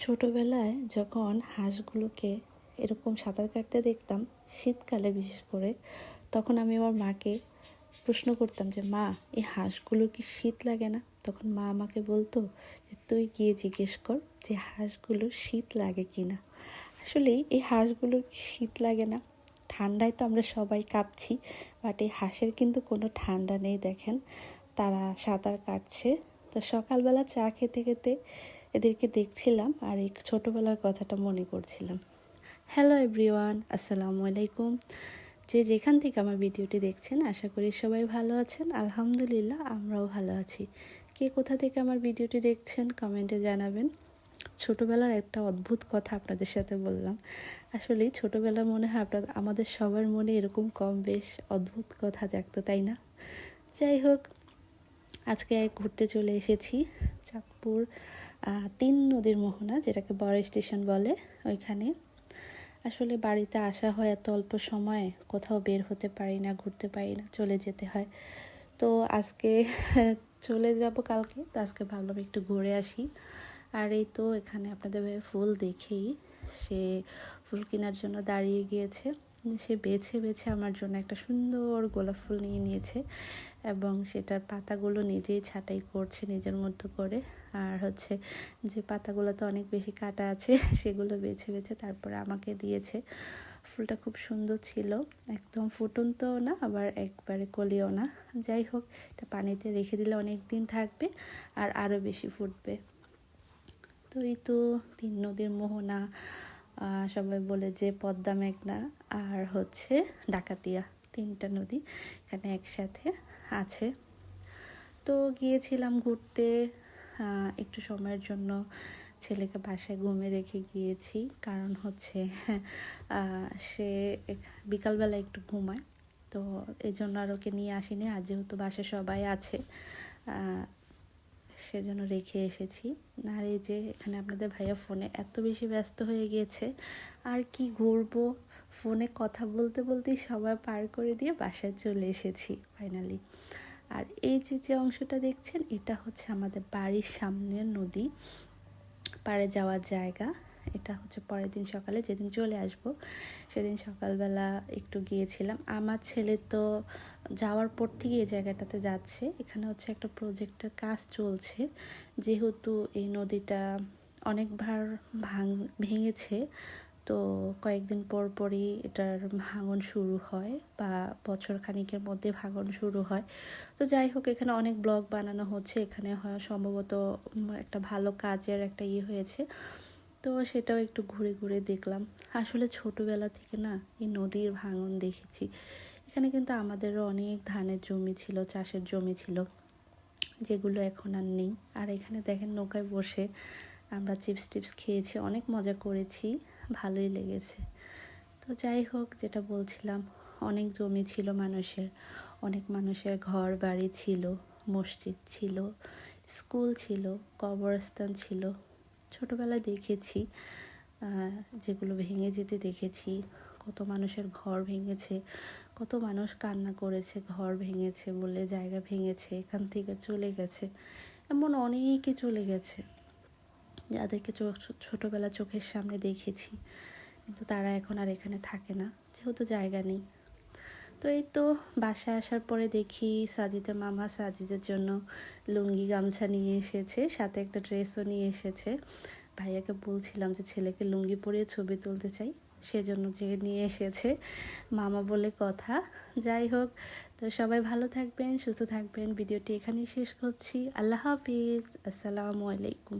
ছোটবেলায় যখন হাঁসগুলোকে এরকম সাঁতার কাটতে দেখতাম, শীতকালে বিশেষ করে, তখন আমি আমার মাকে প্রশ্ন করতাম যে মা, এই হাঁসগুলোর কি শীত লাগে না? তখন মা আমাকে বলতো যে তুই গিয়ে জিজ্ঞেস কর যে হাঁসগুলোর শীত লাগে কি না। আসলেই এই হাঁসগুলোর কি শীত লাগে না? ঠান্ডায় তো আমরা সবাই কাঁপছি, বাট এই হাঁসের কিন্তু কোনো ঠান্ডা নেই। দেখেন, তারা সাঁতার কাটছে। তো সকালবেলা চা খেতে খেতে এদেরকে দেখছিলাম আর এই ছোটোবেলার কথাটা মনে করছিলাম। হ্যালো এভরিওয়ান, আসসালামু আলাইকুম। যে যেখান থেকে আমার ভিডিওটি দেখছেন, আশা করি সবাই ভালো আছেন। আলহামদুলিল্লাহ, আমরাও ভালো আছি। কে কোথা থেকে আমার ভিডিওটি দেখছেন কমেন্টে জানাবেন। ছোটোবেলার একটা অদ্ভুত কথা আপনাদের সাথে বললাম। আসলেই ছোটোবেলার মনে হয় আমাদের সবার মনে এরকম কম বেশ অদ্ভুত কথা জাগতো, তাই না? যাই হোক, আজকে ঘুরতে চলে এসেছি চাঁদপুর 3 নদীর মোহনা, যেটাকে বড় স্টেশন বলে, ওইখানে। আসলে বাড়িতে আসা হয় এত অল্প সময়ে, কোথাও বের হতে পারি না, ঘুরতে পারি না, চলে যেতে হয়। তো আজকে চলে যাব কালকে, তো আজকে ভাবলাম একটু ঘুরে আসি। আর এই তো এখানে আপনাদের ফুল দেখেই সে ফুল কেনার জন্য দাঁড়িয়ে গিয়েছে। সে বেছে বেছে আমার জন্য একটা সুন্দর গোলাপ ফুল নিয়ে নিয়েছে এবং সেটার পাতাগুলো নিজেই ছাঁটাই করছে নিজের মতো করে। আর হচ্ছে যে পাতাগুলোতে অনেক বেশি কাটা আছে সেগুলো বেছে বেছে তারপরে আমাকে দিয়েছে। ফুলটা খুব সুন্দর ছিল, একদম ফুটন্তও না আবার একবারে কলিও না। যাই হোক, এটা পানিতে রেখে দিলে অনেক দিন থাকবে আর আরও বেশি ফুটবে। তো এই তো 3 নদীর মোহনা, সবাই বলে যে পদ্মা, মেঘনা আর হচ্ছে ডাকাতিয়া, 3টা নদী এখানে একসাথে আছে। তো গিয়েছিলাম ঘুরতে একটু সময়ের জন্য। ছেলেকে বাসায় ঘুমে রেখে গিয়েছি, কারণ হচ্ছে সে বিকালবেলা একটু ঘুমায়, তো এই জন্য আর ওকে নিয়ে আসিনি। আর যেহেতু বাসায় সবাই আছে, সেজন্য রেখে এসেছি। আর এই যে এখানে আপনাদের ভাইয়া ফোনে এত বেশি ব্যস্ত হয়ে গিয়েছে, আর কি ঘুরবো, ফোনে কথা বলতে বলতেই সবাই পার করে দিয়ে বাসায় চলে এসেছি ফাইনালি। আর এই যে অংশটা দেখছেন, এটা হচ্ছে আমাদের বাড়ির সামনের নদী, পাড়ে যাওয়ার জায়গা। এটা হচ্ছে পরের দিন সকালে, যেদিন চলে আসব সেদিন সকালবেলা একটু গিয়েছিলাম। আমার ছেলে তো যাওয়ার পর থেকে এই জায়গাটাতে যাচ্ছে। এখানে হচ্ছে একটা প্রজেক্টের কাজ চলছে, যেহেতু এই নদীটা অনেকবার ভেঙেছে, তো কয়েকদিন পর পরই এটার ভাঙন শুরু হয় বা বছর খানিকের মধ্যে ভাঙন শুরু হয়। তো যাই হোক, এখানে অনেক ব্লগ বানানো হচ্ছে, এখানে হয় সম্ভবত একটা ভালো কাজের একটা হয়েছে। তো সেটাও একটু ঘুরে ঘুরে দেখলাম। আসলে ছোটোবেলা থেকে না এই নদীর ভাঙন দেখেছি। এখানে কিন্তু আমাদেরও অনেক ধানের জমি ছিল, চাষের জমি ছিল, যেগুলো এখন আর নেই। আর এখানে দেখেন, নৌকায় বসে আমরা চিপস টিপস খেয়েছি, অনেক মজা করেছি, ভালোই লেগেছে। তো যাই হোক, যেটা বলছিলাম, অনেক জমি ছিল মানুষের, অনেক মানুষের ঘর বাড়ি ছিল, মসজিদ ছিল, স্কুল ছিল, কবরস্থান ছিল। ছোটোবেলায় দেখেছি যেগুলো ভেঙে যেতে দেখেছি। কত মানুষের ঘর ভেঙেছে, কত মানুষ কান্না করেছে, ঘর ভেঙেছে বলে, জায়গা ভেঙেছে, এখান থেকে চলে গেছে। এমন অনেকে চলে গেছে যাদেরকে ছোটোবেলা চোখের সামনে দেখেছি, কিন্তু তারা এখন আর এখানে থাকে না, যেহেতু জায়গা নেই। তো এই তো বাসায় আসার পরে দেখি সাজিদের মামা সাজিদের জন্য লুঙ্গি গামছা নিয়ে এসেছে, সাথে একটা ড্রেসও নিয়ে এসেছে। ভাইয়াকে বলছিলাম যে ছেলেকে লুঙ্গি পরিয়ে ছবি তুলতে চাই, সেজন্য যে নিয়ে এসেছে, মামা বলে কথা। যাই হোক, তো সবাই ভালো থাকবেন, সুস্থ থাকবেন। ভিডিওটি এখানেই শেষ করছি। আল্লাহ হাফিজ, আসসালামু আলাইকুম।